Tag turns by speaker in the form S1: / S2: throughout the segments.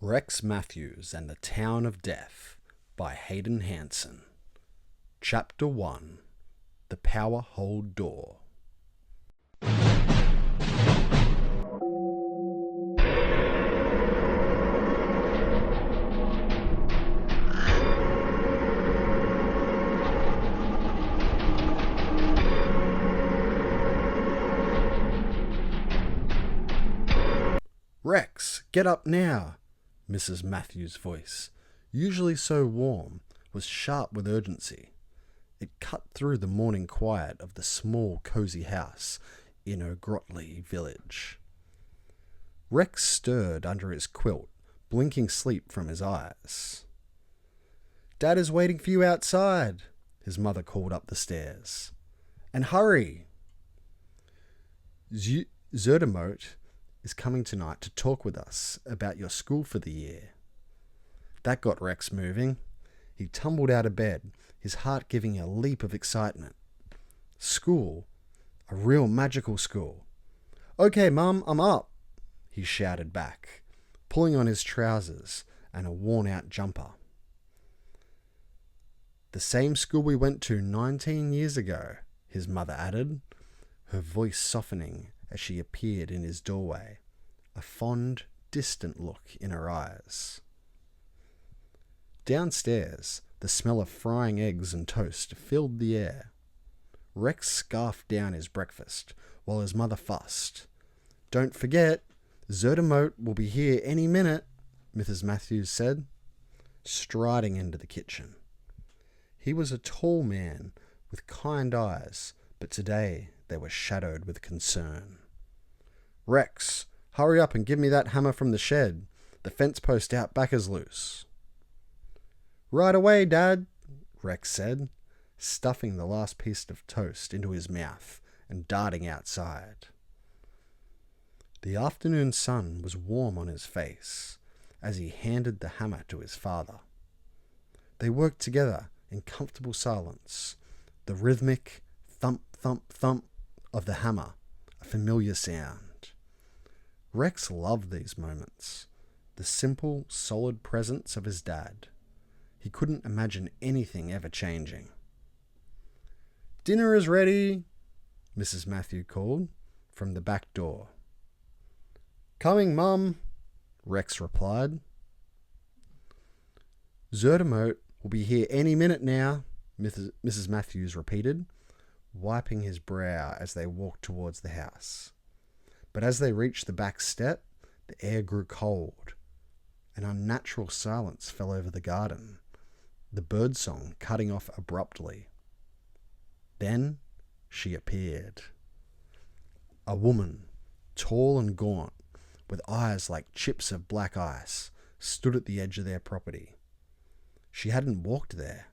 S1: Rex Matthews and the Town of Death by Hayden Hansen. Chapter 1. The Power Hold Door. Rex, get up now! Mrs. Matthews' voice, usually so warm, was sharp with urgency. It cut through the morning quiet of the small, cosy house in O'Grotley village. Rex stirred under his quilt, blinking sleep from his eyes. "Dad is waiting for you outside," his mother called up the stairs. "And hurry!" Zuertmote is coming tonight to talk with us about your school for the year. That got Rex moving. He tumbled out of bed, his heart giving a leap of excitement. School? A real magical school. "Okay, Mum, I'm up," he shouted back, pulling on his trousers and a worn-out jumper. "The same school we went to 19 years ago," his mother added, her voice softening as she appeared in his doorway, a fond, distant look in her eyes. Downstairs, the smell of frying eggs and toast filled the air. Rex scarfed down his breakfast while his mother fussed. "Don't forget, Zuertmote will be here any minute," Mrs. Matthews said, striding into the kitchen. He was a tall man with kind eyes, but today they were shadowed with concern. "Rex, hurry up and give me that hammer from the shed. The fence post out back is loose." "Right away, Dad," Rex said, stuffing the last piece of toast into his mouth and darting outside. The afternoon sun was warm on his face as he handed the hammer to his father. They worked together in comfortable silence, the rhythmic thump, thump, thump of the hammer, a familiar sound. Rex loved these moments, the simple, solid presence of his dad. He couldn't imagine anything ever changing. "Dinner is ready," Mrs. Matthew called from the back door. "Coming, Mum," Rex replied. "Zuertmote will be here any minute now," Mrs. Matthews repeated, wiping his brow as they walked towards the house. But as they reached the back step, the air grew cold. An unnatural silence fell over the garden, the birdsong cutting off abruptly. Then she appeared. A woman, tall and gaunt, with eyes like chips of black ice, stood at the edge of their property. She hadn't walked there.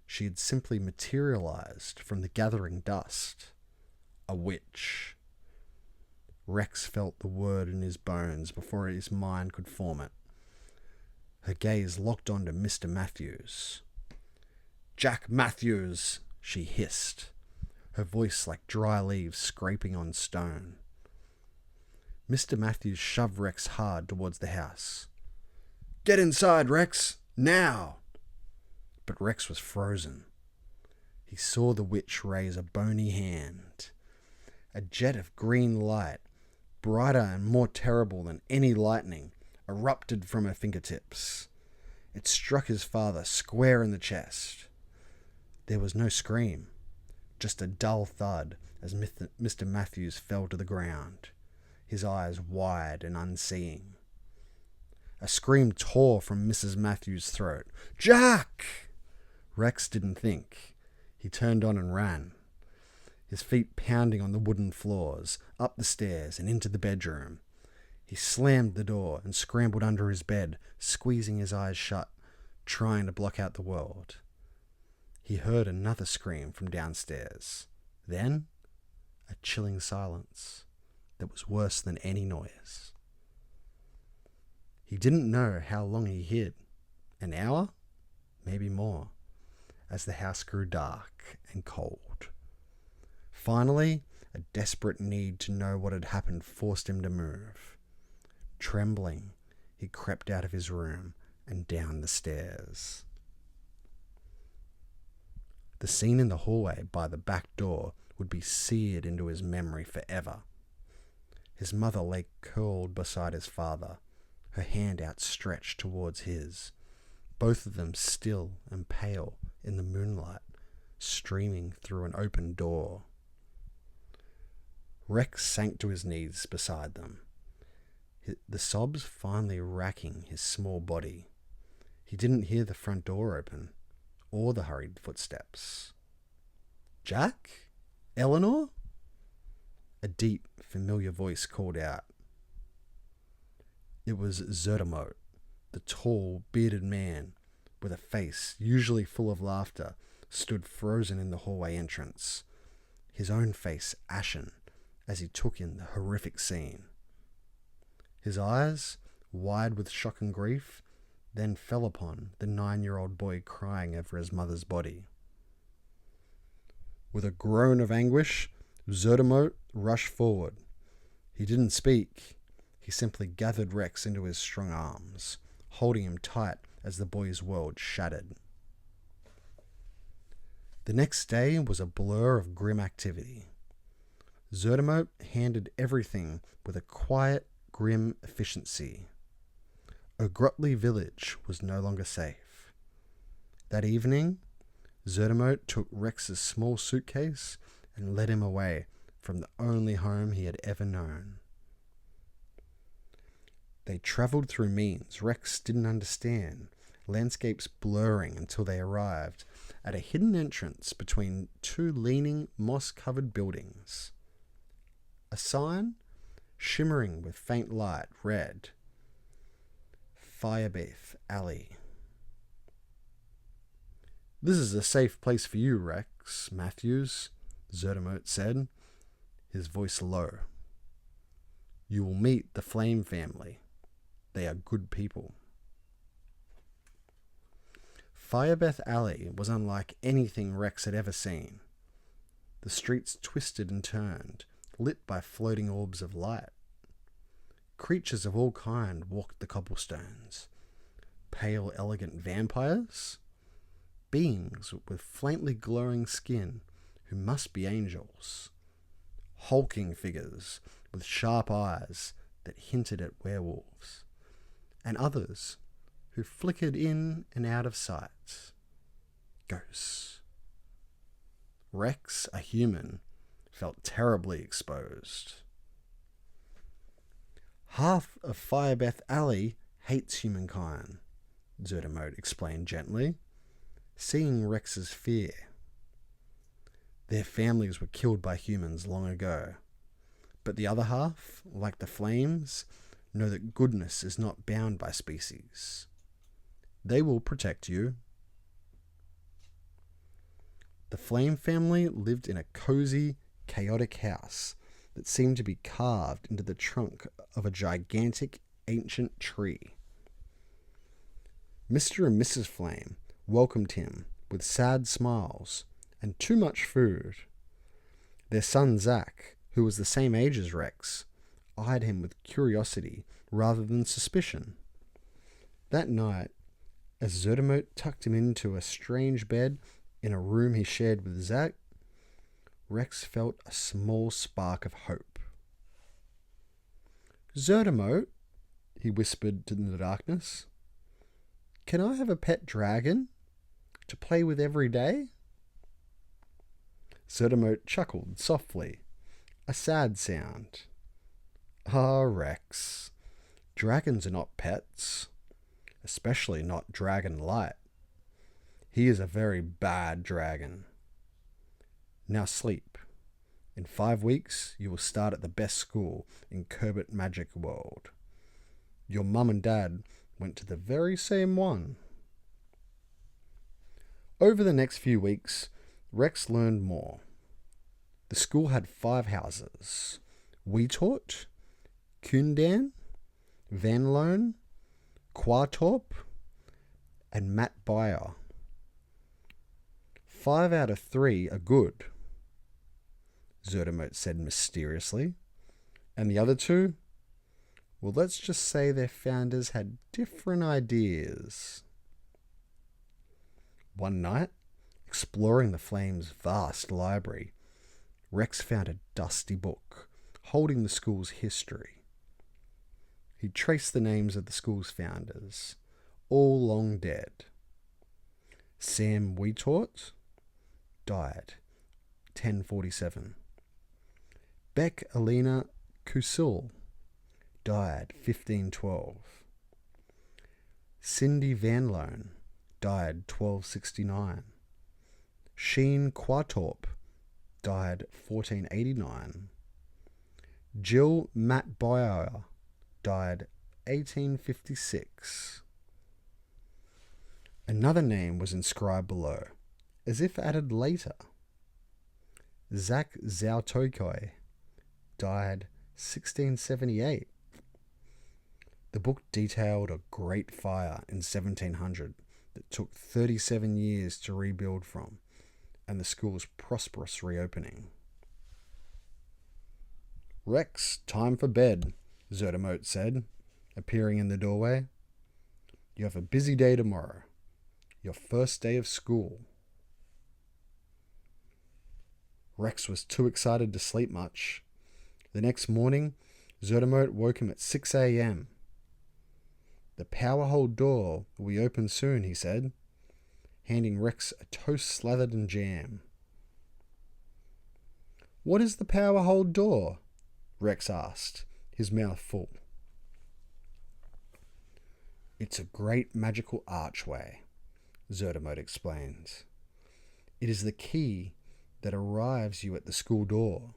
S1: She had simply materialized from the gathering dust. A witch. Rex felt the word in his bones before his mind could form it. Her gaze locked onto Mr. Matthews. "Jack Matthews," she hissed, her voice like dry leaves scraping on stone. Mr. Matthews shoved Rex hard towards the house. "Get inside, Rex, now!" But Rex was frozen. He saw the witch raise a bony hand. A jet of green light, brighter and more terrible than any lightning, erupted from her fingertips. It struck his father square in the chest. There was no scream, just a dull thud as Mr. Matthews fell to the ground, his eyes wide and unseeing. A scream tore from Mrs. Matthews' throat. "Jack!" Rex didn't think. He turned on and ran, his feet pounding on the wooden floors, up the stairs and into the bedroom. He slammed the door and scrambled under his bed, squeezing his eyes shut, trying to block out the world. He heard another scream from downstairs. Then, a chilling silence that was worse than any noise. He didn't know how long he hid. An hour? Maybe more, as the house grew dark and cold. Finally, a desperate need to know what had happened forced him to move. Trembling, he crept out of his room and down the stairs. The scene in the hallway by the back door would be seared into his memory forever. His mother lay curled beside his father, her hand outstretched towards his, both of them still and pale in the moonlight, streaming through an open door. Rex sank to his knees beside them, the sobs finally racking his small body. He didn't hear the front door open, or the hurried footsteps. "Jack? Eleanor?" A deep, familiar voice called out. It was Zuertmote, the tall, bearded man, with a face usually full of laughter, stood frozen in the hallway entrance, his own face ashen as he took in the horrific scene. His eyes, wide with shock and grief, then fell upon the 9-year-old boy crying over his mother's body. With a groan of anguish, Zuertmote rushed forward. He didn't speak. He simply gathered Rex into his strong arms, holding him tight as the boy's world shattered. The next day was a blur of grim activity. Zuertmote handled everything with a quiet, grim efficiency. O'Grotley village was no longer safe. That evening, Zuertmote took Rex's small suitcase and led him away from the only home he had ever known. They travelled through means Rex didn't understand, landscapes blurring until they arrived at a hidden entrance between two leaning, moss-covered buildings. A sign, shimmering with faint light, read, "Firebethe Ally." "This is a safe place for you, Rex Matthews," Zuertmote said, his voice low. "You will meet the Flame family. They are good people." Firebethe Ally was unlike anything Rex had ever seen. The streets twisted and turned, lit by floating orbs of light. Creatures of all kinds walked the cobblestones. Pale, elegant vampires, beings with faintly glowing skin who must be angels, hulking figures with sharp eyes that hinted at werewolves, and others who flickered in and out of sight. Ghosts. Rex, a human, felt terribly exposed. "Half of Firebethe Ally hates humankind," Zuertmote explained gently, seeing Rex's fear. "Their families were killed by humans long ago, but the other half, like the Flames, know that goodness is not bound by species. They will protect you." The Flame family lived in a cozy, chaotic house that seemed to be carved into the trunk of a gigantic ancient tree. Mr. and Mrs. Flame welcomed him with sad smiles and too much food. Their son Zach, who was the same age as Rex, eyed him with curiosity rather than suspicion. That night, as Zuertmote tucked him into a strange bed in a room he shared with Zach, Rex felt a small spark of hope. "Zuertmote," he whispered in the darkness, "can I have a pet dragon to play with every day?" Zuertmote chuckled softly, a sad sound. "Ah, Rex, dragons are not pets, especially not Dragon Light. He is a very bad dragon. Now sleep. In 5 weeks, you will start at the best school in Kebert Magic World. Your mum and dad went to the very same one." Over the next few weeks, Rex learned more. The school had 5 houses: Zuertmote, Kundan, Vanlone, Quartorp, and Matt Bayer. 5 out of 3 are good, Zuertmote said mysteriously. "And the other 2? Well, let's just say their founders had different ideas. One night, exploring the Flames' vast library, Rex found a dusty book holding the school's history. He traced the names of the school's founders, all long dead. Sam Zuertmote died 1047. Beck Elena Kusil died 1512. Cindy Vanlone died 1269. Sheen Quatorp died 1489. Jill Matbyer died 1856. Another name was inscribed below, as if added later. Zach Zuertmote died 1678. The book detailed a great fire in 1700 that took 37 years to rebuild from, and the school's prosperous reopening. "Rex, time for bed," Zuertmote said, appearing in the doorway. "You have a busy day tomorrow. Your first day of school." Rex was too excited to sleep much. The next morning, Zuertmote woke him at 6 a.m. "The power hold door will be open soon," he said, handing Rex a toast slathered in jam. "What is the power hold door?" Rex asked, his mouth full. "It's a great magical archway," Zuertmote explains. "It is the key that arrives you at the school door.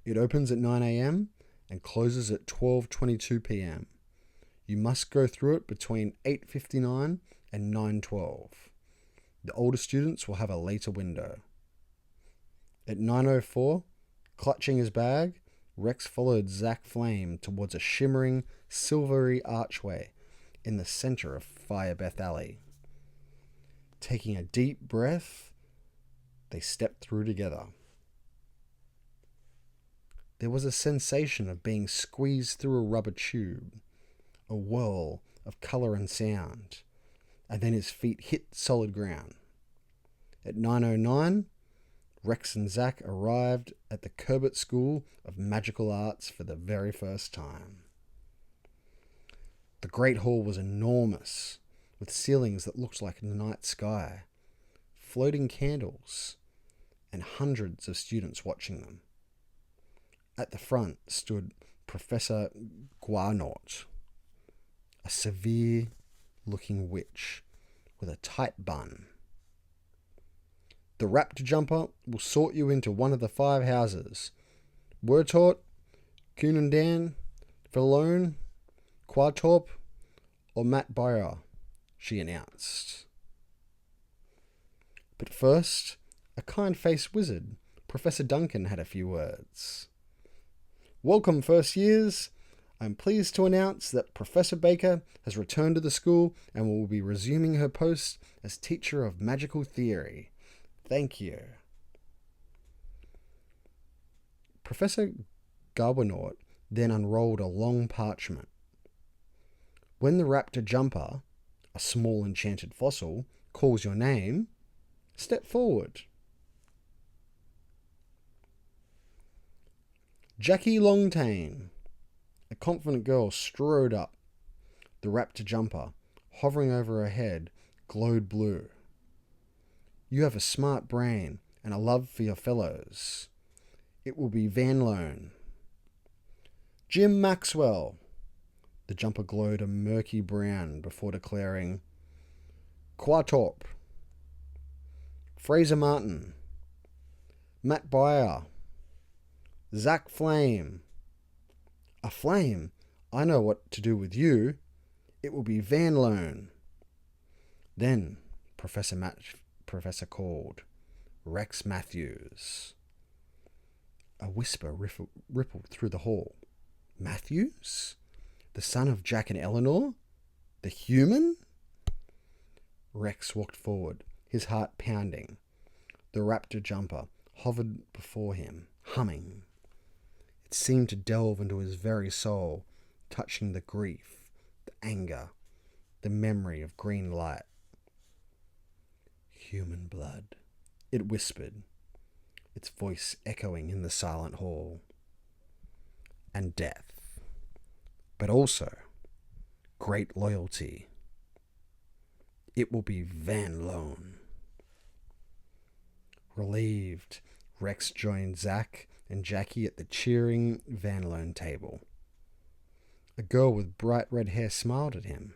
S1: It opens at 9 a.m. and closes at 12:22 p.m. You must go through it between 8:59 and 9:12. The older students will have a later window." At 9:04, clutching his bag, Rex followed Zach Flame towards a shimmering, silvery archway in the center of Firebethe Ally. Taking a deep breath, they stepped through together. There was a sensation of being squeezed through a rubber tube, a whirl of colour and sound, and then his feet hit solid ground. At 9:09, Rex and Zach arrived at the Kebert School of Magical Arts for the very first time. The Great Hall was enormous, with ceilings that looked like the night sky, floating candles, and hundreds of students watching them. At the front stood Professor Zuertmote, a severe-looking witch with a tight bun. "The raptor jumper will sort you into one of the 5 houses: Zuertmote, Cunandan, Vanlone, Quatorp, or Matbyer," she announced. But first, a kind-faced wizard, Professor Duncan, had a few words. "Welcome, first years. I'm pleased to announce that Professor Baker has returned to the school and will be resuming her post as teacher of magical theory. Thank you." Professor Zuertmote then unrolled a long parchment. "When the raptor jumper, a small enchanted fossil, calls your name, step forward." Jackie Longtane, a confident girl, strode up. The raptor jumper, hovering over her head, glowed blue. "You have a smart brain and a love for your fellows. It will be Vanlone." "Jim Maxwell." The jumper glowed a murky brown before declaring, "Quatorp." "Fraser Martin." "Matbyer." "Zach Flame." "A flame? I know what to do with you. It will be Vanlone." Then Professor called, "Rex Matthews." A whisper rippled through the hall. "Matthews? The son of Jack and Eleanor? The human?" Rex walked forward, his heart pounding. The raptor jumper hovered before him, humming. It seemed to delve into his very soul, touching the grief, the anger, the memory of green light. Human blood, it whispered, its voice echoing in the silent hall. And death, but also great loyalty. It will be Vanlone. Relieved, Rex joined Zach and Jackie at the cheering Vanlone table. A girl with bright red hair smiled at him.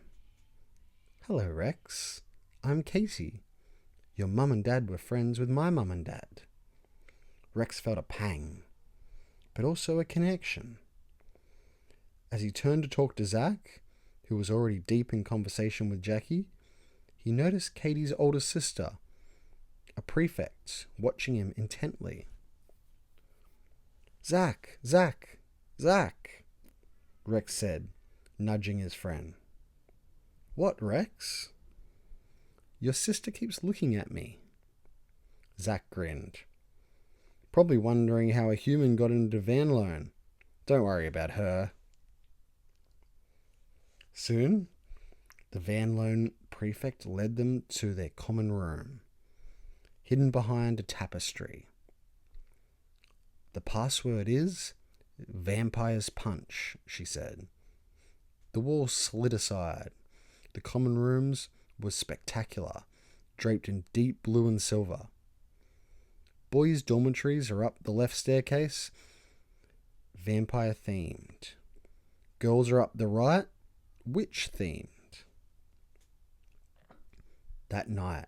S1: Hello, Rex. I'm Katie. Your mum and dad were friends with my mum and dad. Rex felt a pang, but also a connection. As he turned to talk to Zach, who was already deep in conversation with Jackie, he noticed Katie's older sister, a prefect, watching him intently. Zach, Zach, Zach, Rex said, nudging his friend. What, Rex? Your sister keeps looking at me. Zach grinned, probably wondering how a human got into Vanlone. Don't worry about her. Soon, the Vanlone prefect led them to their common room, hidden behind a tapestry. The password is Vampire's Punch, she said. The wall slid aside. The common rooms was spectacular, draped in deep blue and silver. Boys' dormitories are up the left staircase, vampire themed. Girls are up the right, witch themed. That night,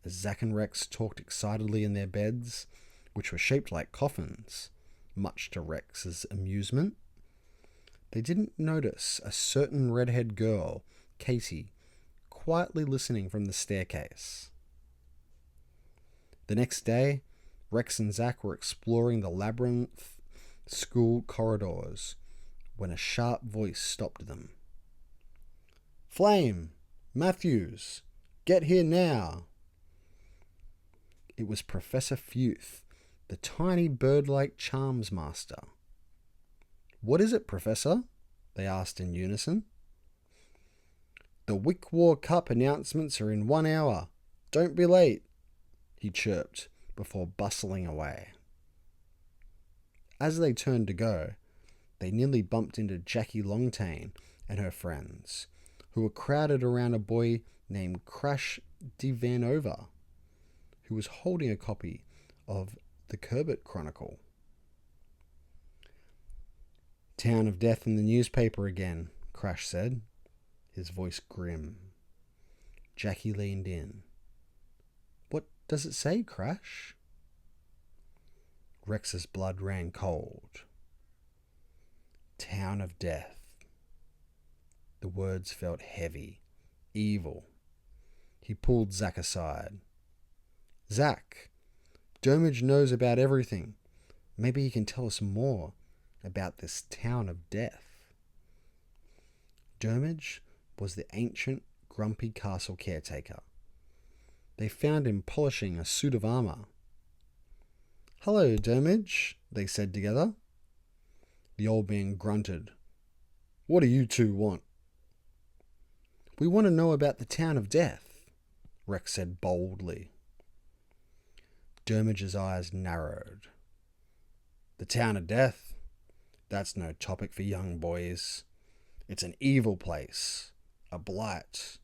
S1: as Zach and Rex talked excitedly in their beds, which were shaped like coffins, much to Rex's amusement, they didn't notice a certain redhead girl, Katie, quietly listening from the staircase. The next day, Rex and Zach were exploring the labyrinth school corridors when a sharp voice stopped them. Flame! Matthews! Get here now! It was Professor Futh, the tiny bird-like charms master. What is it, Professor? They asked in unison. The Wick War Cup announcements are in 1 hour. Don't be late, he chirped before bustling away. As they turned to go, they nearly bumped into Jackie Longtain and her friends, who were crowded around a boy named Crash Divanova, who was holding a copy of the Kebert Chronicle. Town of Death in the newspaper again, Crash said, his voice grim. Jackie leaned in. What does it say, Crash? Rex's blood ran cold. Town of Death. The words felt heavy, evil. He pulled Zach aside. Zach, Domage knows about everything. Maybe he can tell us more about this town of death. Domage was the ancient, grumpy castle caretaker. They found him polishing a suit of armor. Hello, Domage, they said together. The old man grunted. What do you two want? We want to know about the town of death, Rex said boldly. Dermage's eyes narrowed. The town of death? That's no topic for young boys. It's an evil place, a blight.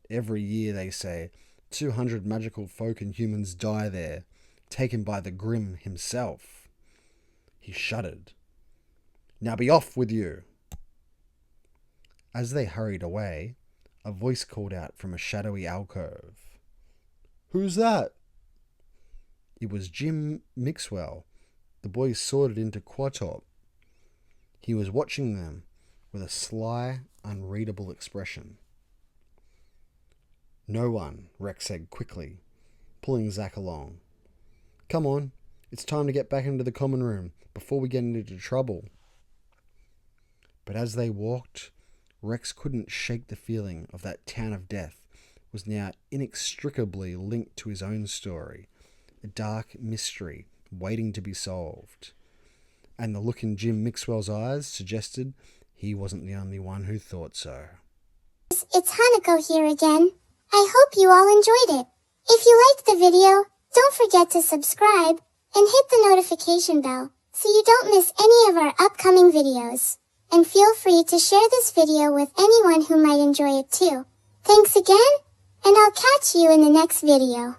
S1: Every year, they say, 200 magical folk and humans die there, taken by the Grim himself. He shuddered. Now be off with you. As they hurried away, a voice called out from a shadowy alcove. Who's that? It was Jim Mixwell. The boys sorted into Quatop. He was watching them with a sly, unreadable expression. No one, Rex said quickly, pulling Zach along. Come on, it's time to get back into the common room before we get into trouble. But as they walked, Rex couldn't shake the feeling of that town of death was now inextricably linked to his own story, a dark mystery waiting to be solved. And the look in Jim Mixwell's eyes suggested he wasn't the only one who thought so.
S2: It's Hanako here again. I hope you all enjoyed it. If you liked the video, don't forget to subscribe and hit the notification bell so you don't miss any of our upcoming videos. And feel free to share this video with anyone who might enjoy it too. Thanks again, and I'll catch you in the next video.